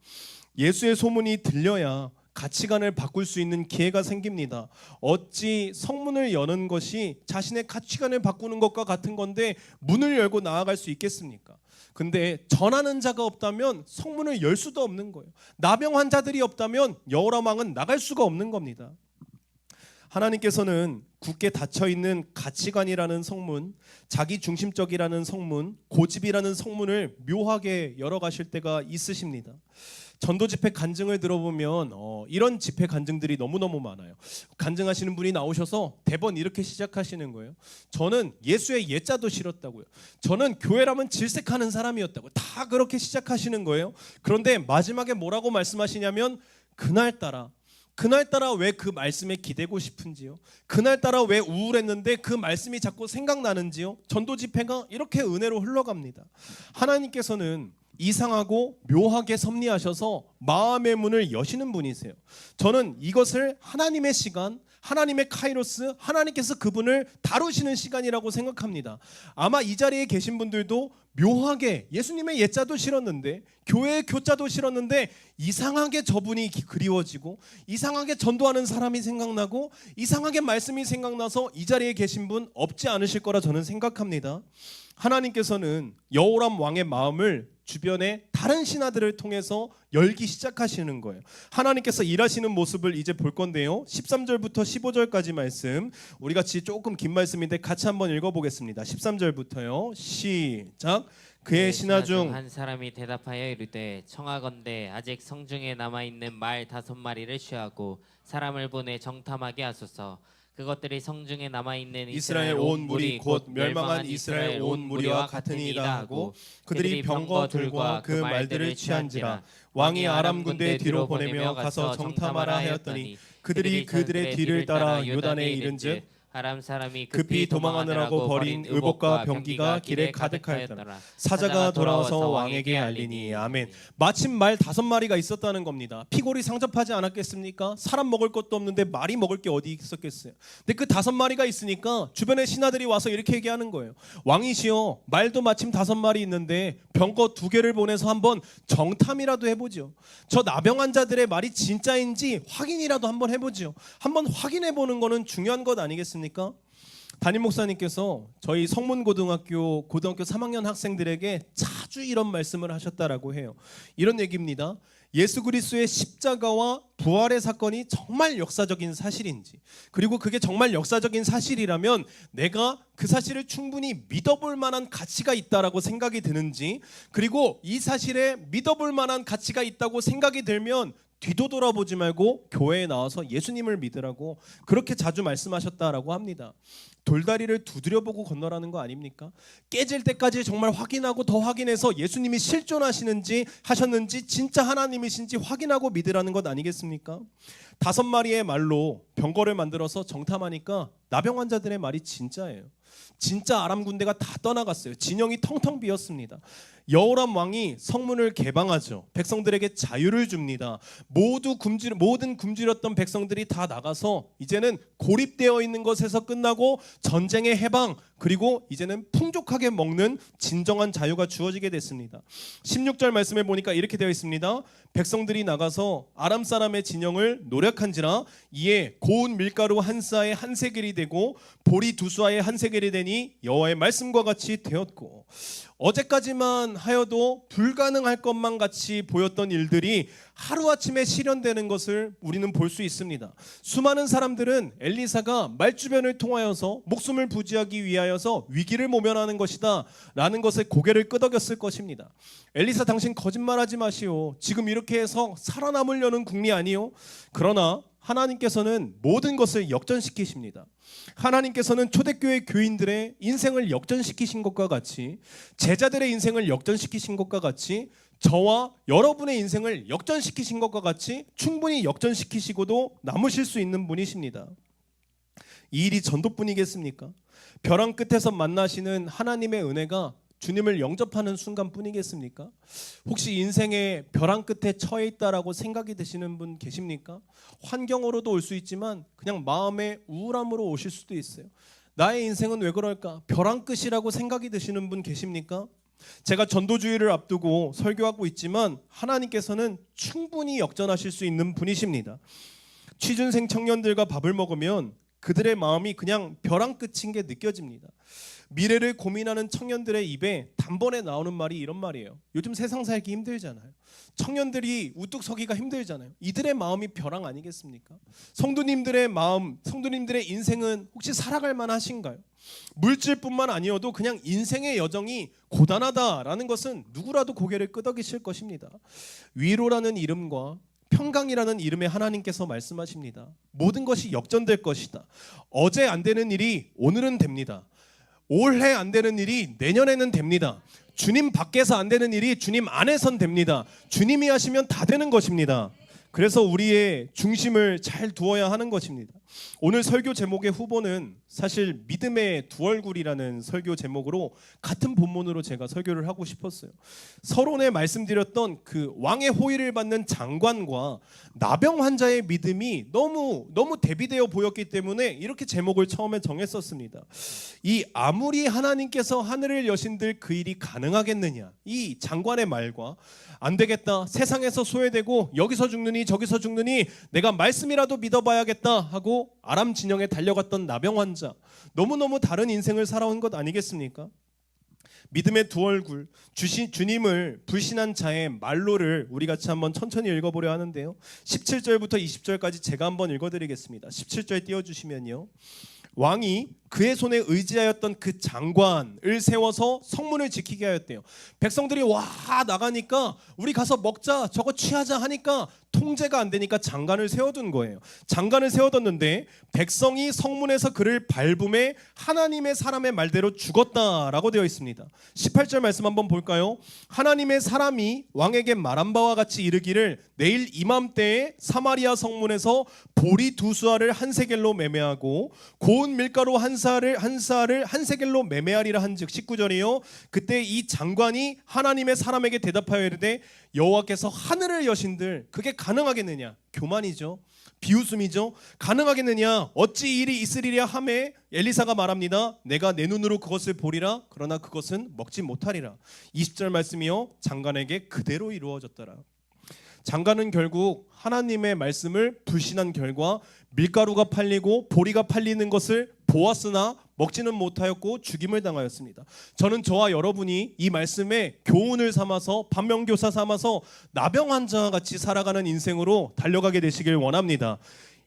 예수의 소문이 들려야 가치관을 바꿀 수 있는 기회가 생깁니다. 어찌 성문을 여는 것이 자신의 가치관을 바꾸는 것과 같은 건데 문을 열고 나아갈 수 있겠습니까? 근데 전하는 자가 없다면 성문을 열 수도 없는 거예요. 나병 환자들이 없다면 여호람 왕은 나갈 수가 없는 겁니다. 하나님께서는 굳게 닫혀있는 가치관이라는 성문, 자기중심적이라는 성문, 고집이라는 성문을 묘하게 열어가실 때가 있으십니다. 전도 집회 간증을 들어보면 이런 집회 간증들이 너무너무 많아요. 간증하시는 분이 나오셔서 대번 이렇게 시작하시는 거예요. 저는 예수의 예자도 싫었다고요. 저는 교회라면 질색하는 사람이었다고. 다 그렇게 시작하시는 거예요. 그런데 마지막에 뭐라고 말씀하시냐면 그날따라 왜 그 말씀에 기대고 싶은지요? 그날따라 왜 우울했는데 그 말씀이 자꾸 생각나는지요? 전도 집회가 이렇게 은혜로 흘러갑니다. 하나님께서는 이상하고 묘하게 섭리하셔서 마음의 문을 여시는 분이세요. 저는 이것을 하나님의 시간, 하나님의 카이로스, 하나님께서 그분을 다루시는 시간이라고 생각합니다. 아마 이 자리에 계신 분들도 묘하게 예수님의 예자도 싫었는데, 교회의 교자도 싫었는데, 이상하게 저분이 그리워지고, 이상하게 전도하는 사람이 생각나고, 이상하게 말씀이 생각나서 이 자리에 계신 분 없지 않으실 거라 저는 생각합니다. 하나님께서는 여호람 왕의 마음을 주변의 다른 신하들을 통해서 열기 시작하시는 거예요. 하나님께서 일하시는 모습을 이제 볼 건데요. 13절부터 15절까지 말씀, 우리 같이 조금 긴 말씀인데 같이 한번 읽어보겠습니다. 13절부터요. 시작. 그의 신하 중 한 사람이 대답하여 이르되 청하건대 아직 성중에 남아있는 말 5마리를 취하고 사람을 보내 정탐하게 하소서. 그것들이 성중에 남아있는 이스라엘 온 무리 곧 멸망한 이스라엘 온 무리와 같으니이다 하고 그들이 병거들과 그 말들을 취한지라. 왕이 아람 군대 뒤로 보내며 가서 정탐하라 하였더니 그들이 그들의 뒤를 따라 요단에 이른즉 아람 사람이 급히 도망하느라고 버린 의복과 병기가 길에 가득하였더라. 사자가 돌아와서 왕에게 알리니. 아멘. 마침 말 5마리가 있었다는 겁니다. 피골이 상접하지 않았겠습니까? 사람 먹을 것도 없는데 말이 먹을 게 어디 있었겠어요. 근데 그 5마리가 있으니까 주변의 신하들이 와서 이렇게 얘기하는 거예요. 왕이시여, 말도 마침 5마리 있는데 병거 2개를 보내서 한번 정탐이라도 해보죠. 저 나병한 자들의 말이 진짜인지 확인이라도 한번 해보죠. 한번 확인해 보는 거는 중요한 것 아니겠습니까? 담임 목사님께서 저희 성문고등학교 고등학교 3학년 학생들에게 자주 이런 말씀을 하셨다라고 해요. 이런 얘기입니다. 예수 그리스도의 십자가와 부활의 사건이 정말 역사적인 사실인지, 그리고 그게 정말 역사적인 사실이라면 내가 그 사실을 충분히 믿어볼 만한 가치가 있다라고 생각이 드는지, 그리고 이 사실에 믿어볼 만한 가치가 있다고 생각이 들면 뒤도 돌아보지 말고 교회에 나와서 예수님을 믿으라고 그렇게 자주 말씀하셨다라고 합니다. 돌다리를 두드려보고 건너라는 거 아닙니까? 깨질 때까지 정말 확인하고 더 확인해서 예수님이 실존하시는지 하셨는지 진짜 하나님이신지 확인하고 믿으라는 것 아니겠습니까? 5마리의 말로 병거를 만들어서 정탐하니까 나병 환자들의 말이 진짜예요. 진짜 아람 군대가 다 떠나갔어요. 진영이 텅텅 비었습니다. 여호람 왕이 성문을 개방하죠. 백성들에게 자유를 줍니다. 모든 굶주렸던 백성들이 다 나가서 이제는 고립되어 있는 것에서 끝나고 전쟁의 해방, 그리고 이제는 풍족하게 먹는 진정한 자유가 주어지게 됐습니다. 16절 말씀에 보니까 이렇게 되어 있습니다. 백성들이 나가서 아람 사람의 진영을 노력한지라 이에 고운 밀가루 한 사에 한 세겔이 되고 보리 2수아에 한 세겔이 되니 여호와의 말씀과 같이 되었고, 어제까지만 하여도 불가능할 것만 같이 보였던 일들이 하루아침에 실현되는 것을 우리는 볼 수 있습니다. 수많은 사람들은 엘리사가 말주변을 통하여서 목숨을 부지하기 위하여서 위기를 모면하는 것이다 라는 것에 고개를 끄덕였을 것입니다. 엘리사, 당신 거짓말하지 마시오. 지금 이렇게 해서 살아남으려는 궁리 아니요? 그러나 하나님께서는 모든 것을 역전시키십니다. 하나님께서는 초대교회 교인들의 인생을 역전시키신 것과 같이, 제자들의 인생을 역전시키신 것과 같이, 저와 여러분의 인생을 역전시키신 것과 같이 충분히 역전시키시고도 남으실 수 있는 분이십니다. 이 일이 전도뿐이겠습니까? 벼랑 끝에서 만나시는 하나님의 은혜가 주님을 영접하는 순간뿐이겠습니까? 혹시 인생의 벼랑 끝에 처해 있다라고 생각이 드시는 분 계십니까? 환경으로도 올 수 있지만 그냥 마음의 우울함으로 오실 수도 있어요. 나의 인생은 왜 그럴까? 벼랑 끝이라고 생각이 드시는 분 계십니까? 제가 전도주의를 앞두고 설교하고 있지만 하나님께서는 충분히 역전하실 수 있는 분이십니다. 취준생 청년들과 밥을 먹으면 그들의 마음이 그냥 벼랑 끝인 게 느껴집니다. 미래를 고민하는 청년들의 입에 단번에 나오는 말이 이런 말이에요. 요즘 세상 살기 힘들잖아요. 청년들이 우뚝 서기가 힘들잖아요. 이들의 마음이 벼랑 아니겠습니까? 성도님들의 마음, 성도님들의 인생은 혹시 살아갈 만하신가요? 물질뿐만 아니어도 그냥 인생의 여정이 고단하다라는 것은 누구라도 고개를 끄덕이실 것입니다. 위로라는 이름과 평강이라는 이름에 하나님께서 말씀하십니다. 모든 것이 역전될 것이다. 어제 안 되는 일이 오늘은 됩니다. 올해 안 되는 일이 내년에는 됩니다. 주님 밖에서 안 되는 일이 주님 안에선 됩니다. 주님이 하시면 다 되는 것입니다. 그래서 우리의 중심을 잘 두어야 하는 것입니다. 오늘 설교 제목의 후보는 사실 믿음의 두 얼굴이라는 설교 제목으로 같은 본문으로 제가 설교를 하고 싶었어요. 서론에 말씀드렸던 그 왕의 호의를 받는 장관과 나병 환자의 믿음이 너무 대비되어 보였기 때문에 이렇게 제목을 처음에 정했었습니다. 이 아무리 하나님께서 하늘을 여신들 그 일이 가능하겠느냐, 이 장관의 말과 안 되겠다, 세상에서 소외되고 여기서 죽느니 저기서 죽느니 내가 말씀이라도 믿어봐야겠다 하고 아람 진영에 달려갔던 나병 환자, 너무너무 다른 인생을 살아온 것 아니겠습니까? 믿음의 두 얼굴, 주님을 불신한 자의 말로를 우리 같이 한번 천천히 읽어보려 하는데요. 17절부터 20절까지 제가 한번 읽어드리겠습니다. 17절 띄워주시면요. 왕이 그의 손에 의지하였던 그 장관을 세워서 성문을 지키게 하였대요. 백성들이 와 나가니까 우리 가서 먹자, 저거 취하자 하니까 통제가 안 되니까 장관을 세워둔 거예요. 장관을 세워뒀는데 백성이 성문에서 그를 밟음에 하나님의 사람의 말대로 죽었다라고 되어 있습니다. 18절 말씀 한번 볼까요? 하나님의 사람이 왕에게 말한 바와 같이 이르기를 내일 이맘때에 사마리아 성문에서 보리 두 수알을 한 세겔로 매매하고 고운 밀가루 한 쌀을 한 세겔로 매매하리라 한즉. 19절이요. 그때 이 장관이 하나님의 사람에게 대답하여 이르되 여호와께서 하늘을 여신들 그게 가능하겠느냐? 교만이죠. 비웃음이죠. 가능하겠느냐? 어찌 일이 있으리랴 하매 엘리사가 말합니다. 내가 내 눈으로 그것을 보리라. 그러나 그것은 먹지 못하리라. 20절 말씀이요. 장관에게 그대로 이루어졌더라. 장관은 결국 하나님의 말씀을 불신한 결과 밀가루가 팔리고 보리가 팔리는 것을 보았으나 먹지는 못하였고 죽임을 당하였습니다. 저는 저와 여러분이 이 말씀에 교훈을 삼아서 반면교사 삼아서 나병 환자와 같이 살아가는 인생으로 달려가게 되시길 원합니다.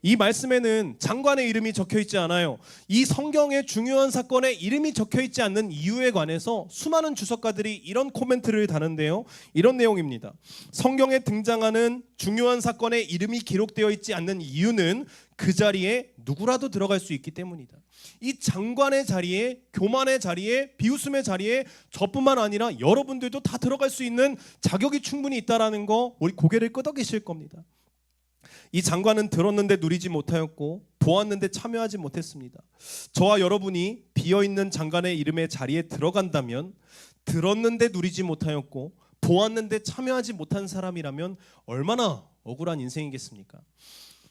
이 말씀에는 장관의 이름이 적혀있지 않아요. 이 성경의 중요한 사건에 이름이 적혀있지 않는 이유에 관해서 수많은 주석가들이 이런 코멘트를 다는데요. 이런 내용입니다. 성경에 등장하는 중요한 사건에 이름이 기록되어 있지 않는 이유는 그 자리에 누구라도 들어갈 수 있기 때문이다. 이 장관의 자리에, 교만의 자리에, 비웃음의 자리에 저뿐만 아니라 여러분들도 다 들어갈 수 있는 자격이 충분히 있다는 거 우리 고개를 끄덕이실 겁니다. 이 장관은 들었는데 누리지 못하였고 보았는데 참여하지 못했습니다. 저와 여러분이 비어있는 장관의 이름의 자리에 들어간다면 들었는데 누리지 못하였고 보았는데 참여하지 못한 사람이라면 얼마나 억울한 인생이겠습니까?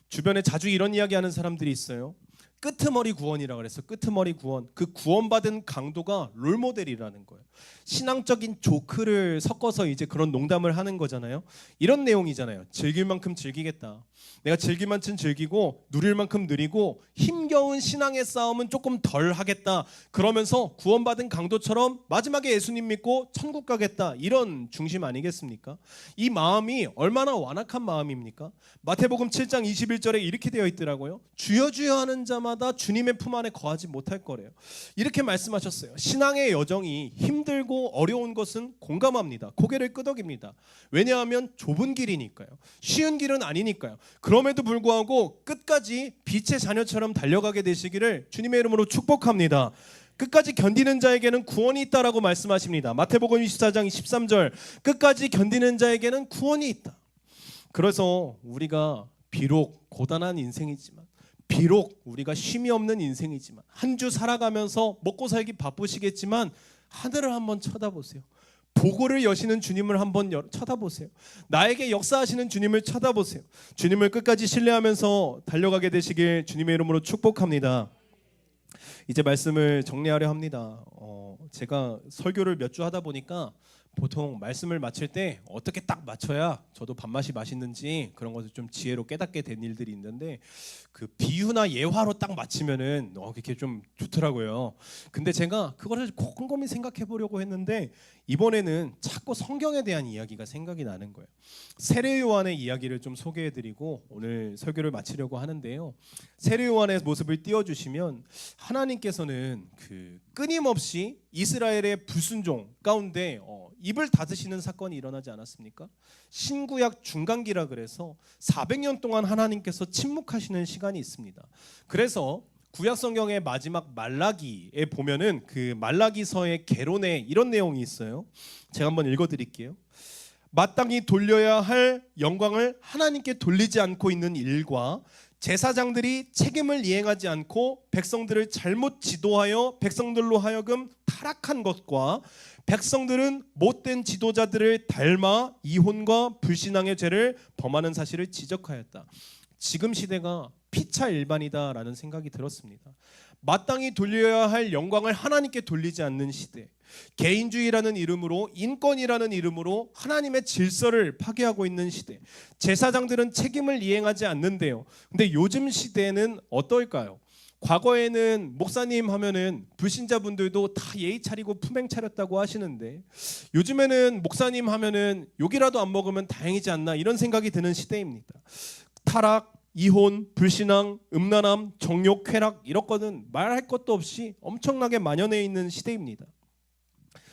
주변에 자주 이런 이야기하는 사람들이 있어요. 끄트머리 구원이라 그래서 끄트머리 구원, 그 구원받은 강도가 롤모델이라는 거예요. 신앙적인 조크를 섞어서 이제 그런 농담을 하는 거잖아요. 이런 내용이잖아요. 즐길 만큼 즐기겠다. 내가 즐길 만큼 즐기고 누릴 만큼 누리고 힘겨운 신앙의 싸움은 조금 덜 하겠다. 그러면서 구원받은 강도처럼 마지막에 예수님 믿고 천국 가겠다. 이런 중심 아니겠습니까? 이 마음이 얼마나 완악한 마음입니까? 마태복음 7장 21절에 이렇게 되어 있더라고요. 주여 주여 하는 자마다 주님의 품 안에 거하지 못할 거래요. 이렇게 말씀하셨어요. 신앙의 여정이 힘들고 어려운 것은 공감합니다. 고개를 끄덕입니다. 왜냐하면 좁은 길이니까요. 쉬운 길은 아니니까요. 그럼에도 불구하고 끝까지 빛의 자녀처럼 달려가게 되시기를 주님의 이름으로 축복합니다. 끝까지 견디는 자에게는 구원이 있다라고 말씀하십니다. 마태복음 24장 13절 끝까지 견디는 자에게는 구원이 있다. 그래서 우리가 비록 고단한 인생이지만 비록 우리가 쉼이 없는 인생이지만 한 주 살아가면서 먹고 살기 바쁘시겠지만 하늘을 한번 쳐다보세요. 보고를 여시는 주님을 한번 쳐다보세요. 나에게 역사하시는 주님을 쳐다보세요. 주님을 끝까지 신뢰하면서 달려가게 되시길 주님의 이름으로 축복합니다. 이제 말씀을 정리하려 합니다. 제가 설교를 몇 주 하다 보니까 보통 말씀을 마칠 때 어떻게 딱 맞춰야 저도 밥맛이 맛있는지 그런 것을 좀 지혜로 깨닫게 된 일들이 있는데 그 비유나 예화로 딱 맞히면은 그렇게 좀 좋더라고요. 근데 제가 그거를 곰곰이 생각해 보려고 했는데 이번에는 자꾸 성경에 대한 이야기가 생각이 나는 거예요. 세례 요한의 이야기를 좀 소개해 드리고 오늘 설교를 마치려고 하는데요. 세례 요한의 모습을 띄워 주시면 하나님께서는 그 끊임없이 이스라엘의 불순종 가운데 입을 닫으시는 사건이 일어나지 않았습니까? 신구약 중간기라 그래서 400년 동안 하나님께서 침묵하시는 시간이 있습니다. 그래서 구약 성경의 마지막 말라기에 보면은 그 말라기서의 개론에 이런 내용이 있어요. 제가 한번 읽어 드릴게요. 마땅히 돌려야 할 영광을 하나님께 돌리지 않고 있는 일과 제사장들이 책임을 이행하지 않고 백성들을 잘못 지도하여 백성들로 하여금 타락한 것과 백성들은 못된 지도자들을 닮아 이혼과 불신앙의 죄를 범하는 사실을 지적하였다. 지금 시대가 피차 일반이다라는 생각이 들었습니다. 마땅히 돌려야 할 영광을 하나님께 돌리지 않는 시대, 개인주의라는 이름으로 인권이라는 이름으로 하나님의 질서를 파괴하고 있는 시대, 제사장들은 책임을 이행하지 않는데요. 근데 요즘 시대는 어떨까요? 과거에는 목사님 하면은 불신자분들도 다 예의 차리고 품행 차렸다고 하시는데 요즘에는 목사님 하면은 욕이라도 안 먹으면 다행이지 않나 이런 생각이 드는 시대입니다. 타락, 이혼, 불신앙, 음란함, 정욕, 쾌락 이런 거는 말할 것도 없이 엄청나게 만연해 있는 시대입니다.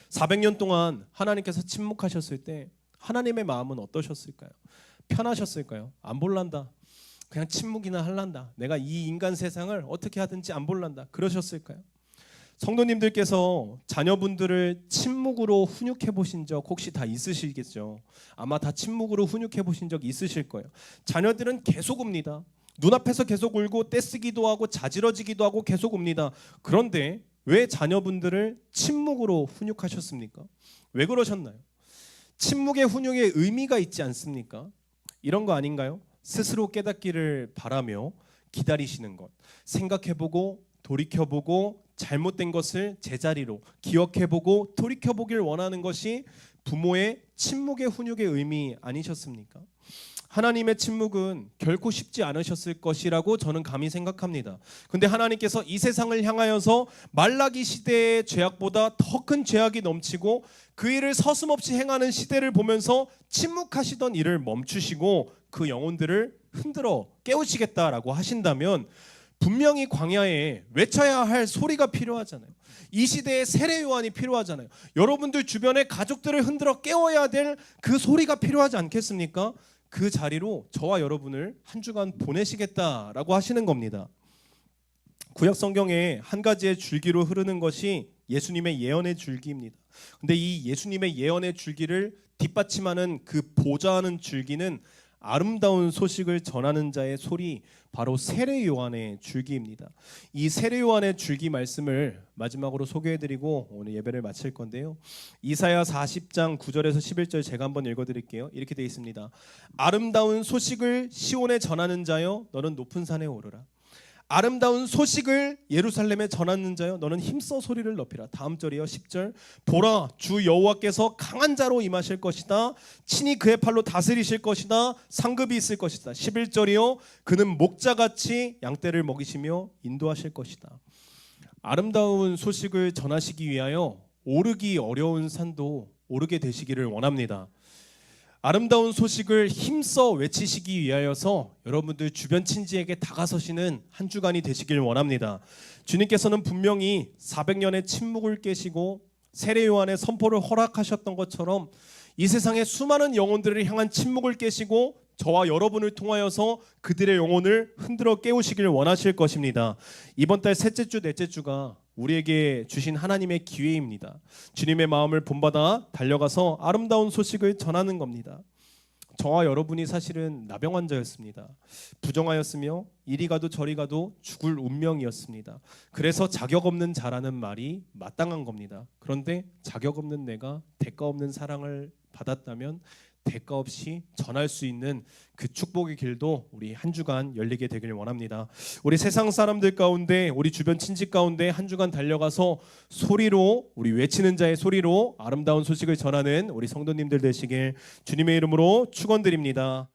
400년 동안 하나님께서 침묵하셨을 때 하나님의 마음은 어떠셨을까요? 편하셨을까요? 안 볼란다. 그냥 침묵이나 할란다. 내가 이 인간 세상을 어떻게 하든지 안 볼란다. 그러셨을까요? 성도님들께서 자녀분들을 침묵으로 훈육해 보신 적 혹시 다 있으시겠죠? 아마 다 침묵으로 훈육해 보신 적 있으실 거예요. 자녀들은 계속 웁니다. 눈앞에서 계속 울고 떼쓰기도 하고 자지러지기도 하고 계속 웁니다. 그런데 왜 자녀분들을 침묵으로 훈육하셨습니까? 왜 그러셨나요? 침묵의 훈육에 의미가 있지 않습니까? 이런 거 아닌가요? 스스로 깨닫기를 바라며 기다리시는 것, 생각해보고 돌이켜보고 잘못된 것을 제자리로 기억해보고 돌이켜보길 원하는 것이 부모의 침묵의 훈육의 의미 아니셨습니까? 하나님의 침묵은 결코 쉽지 않으셨을 것이라고 저는 감히 생각합니다. 근데 하나님께서 이 세상을 향하여서 말라기 시대의 죄악보다 더 큰 죄악이 넘치고 그 일을 서슴없이 행하는 시대를 보면서 침묵하시던 일을 멈추시고 그 영혼들을 흔들어 깨우시겠다라고 하신다면 분명히 광야에 외쳐야 할 소리가 필요하잖아요. 이 시대에 세례 요한이 필요하잖아요. 여러분들 주변에 가족들을 흔들어 깨워야 될 그 소리가 필요하지 않겠습니까? 그 자리로 저와 여러분을 한 주간 보내시겠다라고 하시는 겁니다. 구약 성경에 한 가지의 줄기로 흐르는 것이 예수님의 예언의 줄기입니다. 근데 이 예수님의 예언의 줄기를 뒷받침하는 그 보좌하는 줄기는 아름다운 소식을 전하는 자의 소리, 바로 세례 요한의 줄기입니다. 이 세례 요한의 줄기 말씀을 마지막으로 소개해드리고 오늘 예배를 마칠 건데요. 이사야 40장 9절에서 11절 제가 한번 읽어드릴게요. 이렇게 되어 있습니다. 아름다운 소식을 시온에 전하는 자여 너는 높은 산에 오르라. 아름다운 소식을 예루살렘에 전하는 자여 너는 힘써 소리를 높이라. 다음 절이요 10절. 보라 주 여호와께서 강한 자로 임하실 것이다. 친히 그의 팔로 다스리실 것이다. 상급이 있을 것이다. 11절이요 그는 목자같이 양떼를 먹이시며 인도하실 것이다. 아름다운 소식을 전하시기 위하여 오르기 어려운 산도 오르게 되시기를 원합니다. 아름다운 소식을 힘써 외치시기 위하여서 여러분들 주변 친지에게 다가서시는 한 주간이 되시길 원합니다. 주님께서는 분명히 400년의 침묵을 깨시고 세례 요한의 선포를 허락하셨던 것처럼 이 세상의 수많은 영혼들을 향한 침묵을 깨시고 저와 여러분을 통하여서 그들의 영혼을 흔들어 깨우시길 원하실 것입니다. 이번 달 셋째 주, 넷째 주가 우리에게 주신 하나님의 기회입니다. 주님의 마음을 본받아 달려가서 아름다운 소식을 전하는 겁니다. 저와 여러분이 사실은 나병 환자였습니다. 부정하였으며 이리 가도 저리 가도 죽을 운명이었습니다. 그래서 자격 없는 자라는 말이 마땅한 겁니다. 그런데 자격 없는 내가 대가 없는 사랑을 받았다면 대가 없이 전할 수 있는 그 축복의 길도 우리 한 주간 열리게 되길 원합니다. 우리 세상 사람들 가운데, 우리 주변 친지 가운데 한 주간 달려가서 소리로, 우리 외치는 자의 소리로 아름다운 소식을 전하는 우리 성도님들 되시길 주님의 이름으로 축원드립니다.